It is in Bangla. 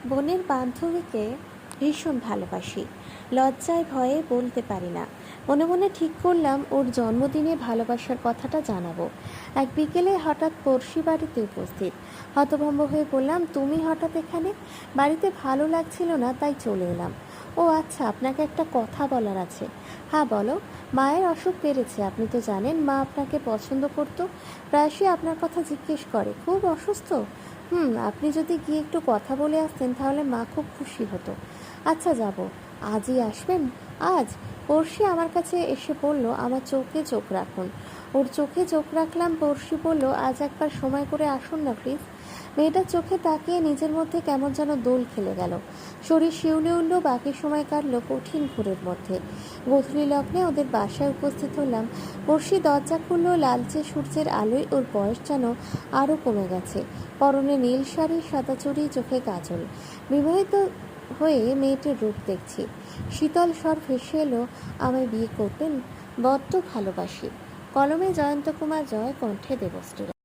বোনের বান্ধবীকে ভীষণ ভালোবাসি, লজ্জায় ভয়ে বলতে পারি না। মনে মনে ঠিক করলাম ওর জন্মদিনে ভালোবাসার কথাটা জানাবো। এক বিকেলে হঠাৎ পড়শি বাড়িতে উপস্থিত। হতভম্ব হয়ে বললাম, তুমি হঠাৎ এখানে? বাড়িতে ভালো লাগছিল না, তাই চলে এলাম। ও আচ্ছা, আপনাকে একটা কথা বলার আছে। হ্যাঁ বলো। মায়ের অসুখ বেড়েছে, আপনি তো জানেন। মা আপনাকে পছন্দ করতো, প্রায়শই আপনার কথা জিজ্ঞেস করে। খুব অসুস্থ? আপনি যদি গিয়ে একটু কথা বলে আসতেন তাহলে মা খুব খুশি হতো। আচ্ছা যাব। আজই আসবেন? আজ? পড়শি আমার কাছে এসে বলল, আমার চোখে চোখ রাখুন। ওর চোখে চোখ রাখলাম। পড়শি বলল, আজ একবার সময় করে আসুন না প্লিজ। মেয়েটার চোখে তাকিয়ে নিজের মধ্যে কেমন যেন দোল খেলে গেল। শরীর শিউলে উঠল। বাকি সময় কাটলো কঠিন ঘোরের মধ্যে। গোধূলি লগ্নে ওদের বাসায় উপস্থিত হলাম। পড়শি দরজা খুলল। লালচে সূর্যের আলোয় ওর বয়স যেন আরও কমে গেছে। পরনে নীল শাড়ি, সাদা চুড়ি, চোখে কাজল। বিবাহিত হয়ে মেয়েটির রূপ দেখছি। শীতল স্বর ভেসে এলো, আমায় বিয়ে করবেন? বড্ড ভালোবাসি। কলমে জয়ন্ত কুমার জয়, কণ্ঠে দেবশ্রী।